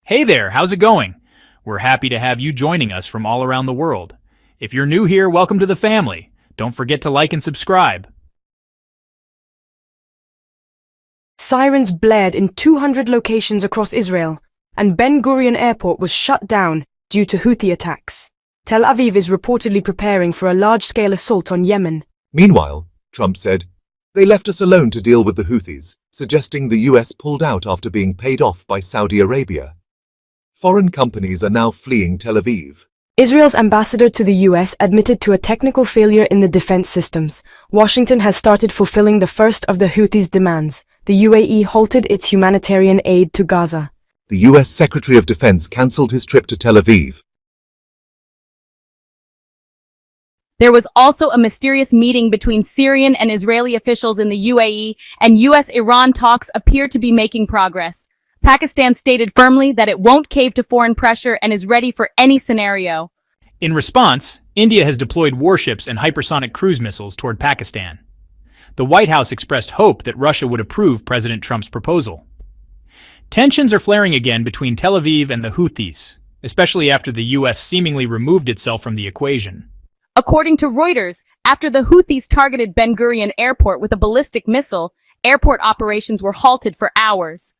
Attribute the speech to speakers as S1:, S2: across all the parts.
S1: Hey there, how's it going? We're happy to have you joining us from all around the world. If you're new here, welcome to the family. Don't forget to like and subscribe.
S2: Sirens blared in 200 locations across Israel, and Ben Gurion Airport was shut down due to Houthi attacks. Tel Aviv is reportedly preparing for a large-scale assault on Yemen.
S3: Meanwhile, Trump said, "They left us alone to deal with the Houthis," suggesting the US pulled out after being paid off by Saudi Arabia. Foreign companies are now fleeing Tel Aviv.
S2: Israel's ambassador to the US admitted to a technical failure in the defense systems. Washington has started fulfilling the first of the Houthis' demands. The UAE halted its humanitarian aid to Gaza.
S3: The US Secretary of Defense cancelled his trip to Tel Aviv.
S4: There was also a mysterious meeting between Syrian and Israeli officials in the UAE, and US-Iran talks appear to be making progress. Pakistan stated firmly that it won't cave to foreign pressure and is ready for any scenario.
S1: In response, India has deployed warships and hypersonic cruise missiles toward Pakistan. The White House expressed hope that Russia would approve President Trump's proposal. Tensions are flaring again between Tel Aviv and the Houthis, especially after the US seemingly removed itself from the equation.
S4: According to Reuters, after the Houthis targeted Ben Gurion Airport with a ballistic missile, airport operations were halted for hours.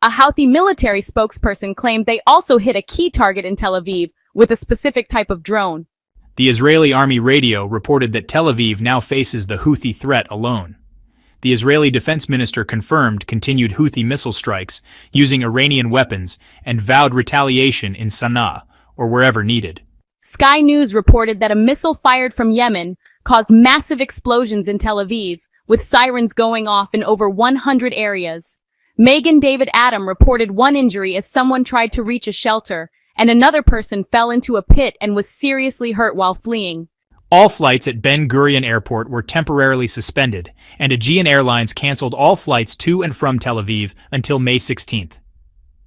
S4: A Houthi military spokesperson claimed they also hit a key target in Tel Aviv with a specific type of drone.
S1: The Israeli Army radio reported that Tel Aviv now faces the Houthi threat alone. The Israeli defense minister confirmed continued Houthi missile strikes using Iranian weapons and vowed retaliation in Sana'a or wherever needed.
S4: Sky News reported that a missile fired from Yemen caused massive explosions in Tel Aviv, with sirens going off in over 100 areas. Megan David Adam reported one injury as someone tried to reach a shelter, and another person fell into a pit and was seriously hurt while fleeing.
S1: All flights at Ben Gurion Airport were temporarily suspended, and Aegean Airlines canceled all flights to and from Tel Aviv until May 16th.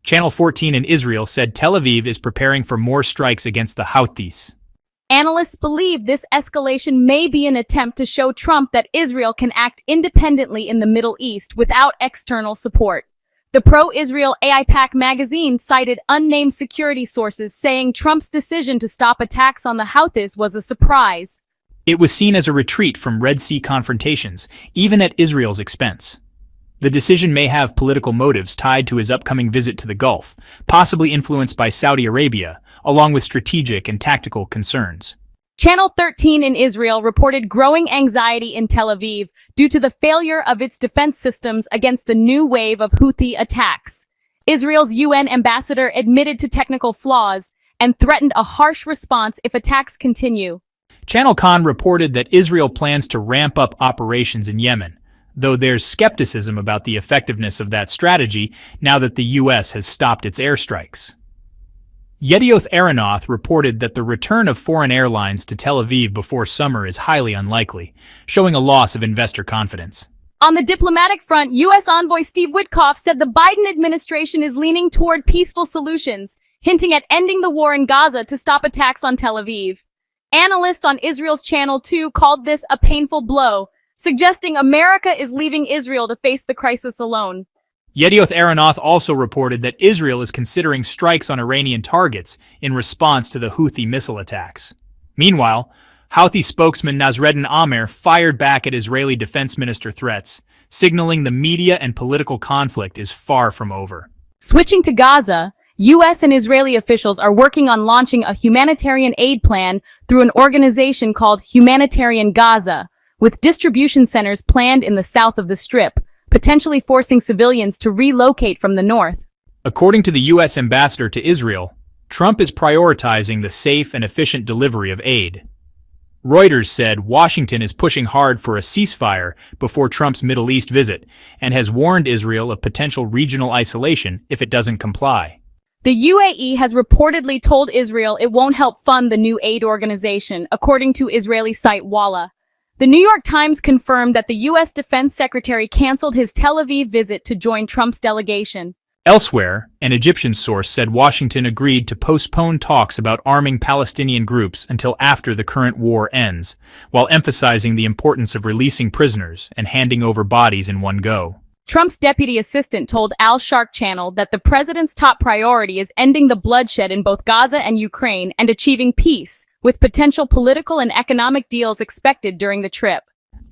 S1: Channel 14 in Israel said Tel Aviv is preparing for more strikes against the Houthis.
S4: Analysts believe this escalation may be an attempt to show Trump that Israel can act independently in the Middle East without external support. The pro-Israel AIPAC magazine cited unnamed security sources saying Trump's decision to stop attacks on the Houthis was a surprise.
S1: It was seen as a retreat from Red Sea confrontations, even at Israel's expense. The decision may have political motives tied to his upcoming visit to the Gulf, possibly influenced by Saudi Arabia, along with strategic and tactical concerns.
S4: Channel 13 in Israel reported growing anxiety in Tel Aviv due to the failure of its defense systems against the new wave of Houthi attacks. Israel's UN ambassador admitted to technical flaws and threatened a harsh response if attacks continue.
S1: Channel Khan reported that Israel plans to ramp up operations in Yemen, though there's skepticism about the effectiveness of that strategy now that the US has stopped its airstrikes. Yedioth Ahronoth reported that the return of foreign airlines to Tel Aviv before summer is highly unlikely, showing a loss of investor confidence.
S4: On the diplomatic front, U.S. envoy Steve Witkoff said the Biden administration is leaning toward peaceful solutions, hinting at ending the war in Gaza to stop attacks on Tel Aviv. Analysts on Israel's Channel 2 called this a painful blow, suggesting America is leaving Israel to face the crisis alone.
S1: Yedioth Ahronoth also reported that Israel is considering strikes on Iranian targets in response to the Houthi missile attacks. Meanwhile, Houthi spokesman Nasreddin Amer fired back at Israeli defense minister threats, signaling the media and political conflict is far from over.
S4: Switching to Gaza, U.S. and Israeli officials are working on launching a humanitarian aid plan through an organization called Humanitarian Gaza, with distribution centers planned in the south of the Strip, potentially forcing civilians to relocate from the north.
S1: According to the U.S. ambassador to Israel, Trump is prioritizing the safe and efficient delivery of aid. Reuters said Washington is pushing hard for a ceasefire before Trump's Middle East visit and has warned Israel of potential regional isolation if it doesn't comply.
S4: The UAE has reportedly told Israel it won't help fund the new aid organization, according to Israeli site Walla. The New York Times confirmed that the U.S. Defense Secretary canceled his Tel Aviv visit to join Trump's delegation.
S1: Elsewhere, an Egyptian source said Washington agreed to postpone talks about arming Palestinian groups until after the current war ends, while emphasizing the importance of releasing prisoners and handing over bodies in one go.
S4: Trump's deputy assistant told Al Shark Channel that the president's top priority is ending the bloodshed in both Gaza and Ukraine and achieving peace, with potential political and economic deals expected during the trip.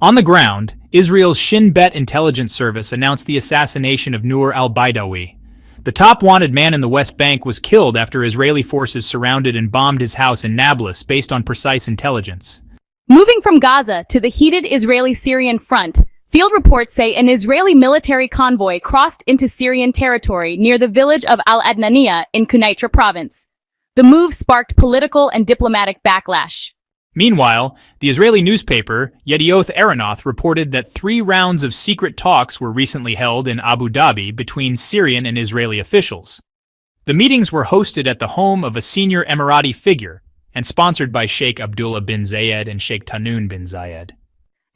S1: On the ground, Israel's Shin Bet intelligence service announced the assassination of Noor al-Baidawi. The top wanted man in the West Bank was killed after Israeli forces surrounded and bombed his house in Nablus based on precise intelligence.
S4: Moving from Gaza to the heated Israeli-Syrian front, field reports say an Israeli military convoy crossed into Syrian territory near the village of Al-Adnaniya in Quneitra province. The move sparked political and diplomatic backlash.
S1: Meanwhile, the Israeli newspaper Yedioth Ahronoth reported that 3 rounds of secret talks were recently held in Abu Dhabi between Syrian and Israeli officials. The meetings were hosted at the home of a senior Emirati figure and sponsored by Sheikh Abdullah bin Zayed and Sheikh Tanoun bin Zayed.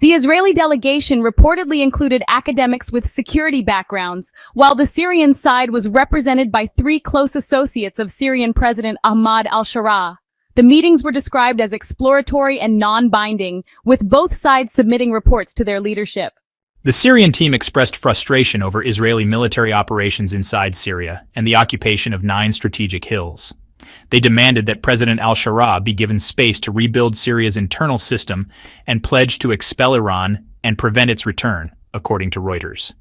S4: The Israeli delegation reportedly included academics with security backgrounds, while the Syrian side was represented by 3 close associates of Syrian President Ahmad al-Sharaa. The meetings were described as exploratory and non-binding, with both sides submitting reports to their leadership.
S1: The Syrian team expressed frustration over Israeli military operations inside Syria and the occupation of 9 strategic hills. They demanded that President al-Sharaa be given space to rebuild Syria's internal system and pledged to expel Iran and prevent its return, according to Reuters.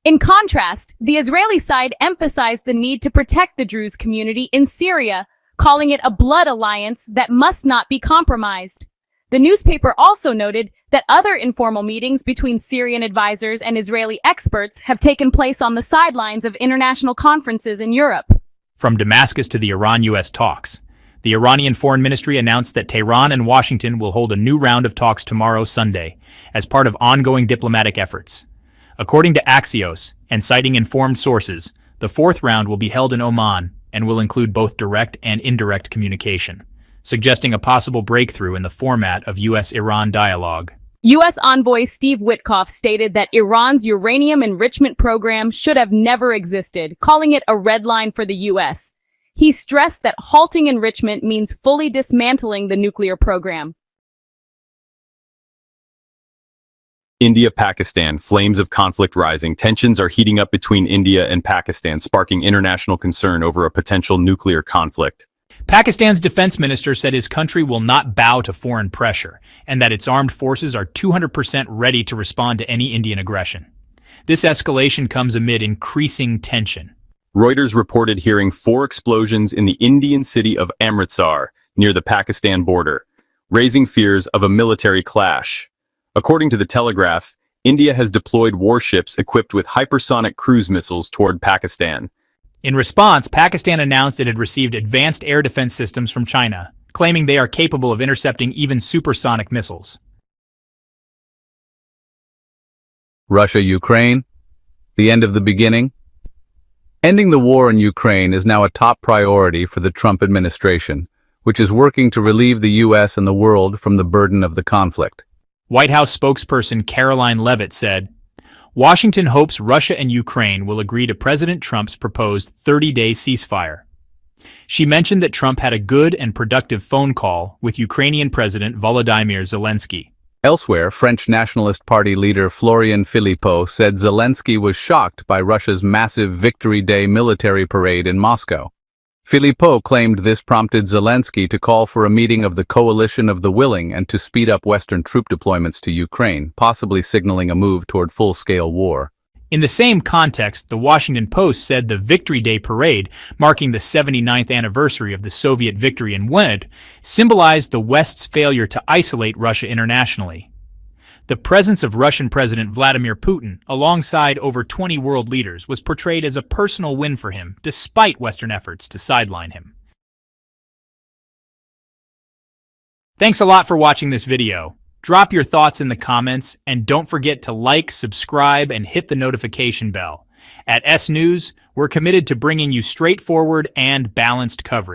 S4: In contrast, the Israeli side emphasized the need to protect the Druze community in Syria, calling it a blood alliance that must not be compromised. The newspaper also noted that other informal meetings between Syrian advisors and Israeli experts have taken place on the sidelines of international conferences in Europe.
S1: From Damascus to the Iran-US talks, the Iranian Foreign Ministry announced that Tehran and Washington will hold a new round of talks tomorrow, Sunday, as part of ongoing diplomatic efforts. According to Axios, and citing informed sources, the 4th round will be held in Oman and will include both direct and indirect communication, suggesting a possible breakthrough in the format of U.S.-Iran dialogue.
S4: U.S. envoy Steve Witkoff stated that Iran's uranium enrichment program should have never existed, calling it a red line for the U.S. He stressed that halting enrichment means fully dismantling the nuclear program.
S5: India-Pakistan, flames of conflict rising. Tensions are heating up between India and Pakistan, sparking international concern over a potential nuclear conflict.
S1: Pakistan's defense minister said his country will not bow to foreign pressure and that its armed forces are 200% ready to respond to any Indian aggression. This escalation comes amid increasing tension.
S5: Reuters reported hearing 4 explosions in the Indian city of Amritsar, near the Pakistan border, raising fears of a military clash. According to the Telegraph, India has deployed warships equipped with hypersonic cruise missiles toward Pakistan.
S1: In response, Pakistan announced it had received advanced air defense systems from China, claiming they are capable of intercepting even supersonic missiles.
S6: Russia-Ukraine, the end of the beginning. Ending the war in Ukraine is now a top priority for the Trump administration, which is working to relieve the U.S. and the world from the burden of the conflict.
S1: White House spokesperson Caroline Leavitt said, Washington hopes Russia and Ukraine will agree to President Trump's proposed 30-day ceasefire. She mentioned that Trump had a good and productive phone call with Ukrainian President Volodymyr Zelensky.
S6: Elsewhere, French Nationalist Party leader Florian Philippot said Zelensky was shocked by Russia's massive Victory Day military parade in Moscow. Philippot claimed this prompted Zelensky to call for a meeting of the Coalition of the Willing and to speed up Western troop deployments to Ukraine, possibly signaling a move toward full-scale war.
S1: In the same context, the Washington Post said the Victory Day parade, marking the 79th anniversary of the Soviet victory in Yemen, symbolized the West's failure to isolate Russia internationally. The presence of Russian President Vladimir Putin, alongside over 20 world leaders, was portrayed as a personal win for him, despite Western efforts to sideline him. Thanks a lot for watching this video. Drop your thoughts in the comments, and don't forget to like, subscribe, and hit the notification bell. At S News, we're committed to bringing you straightforward and balanced coverage.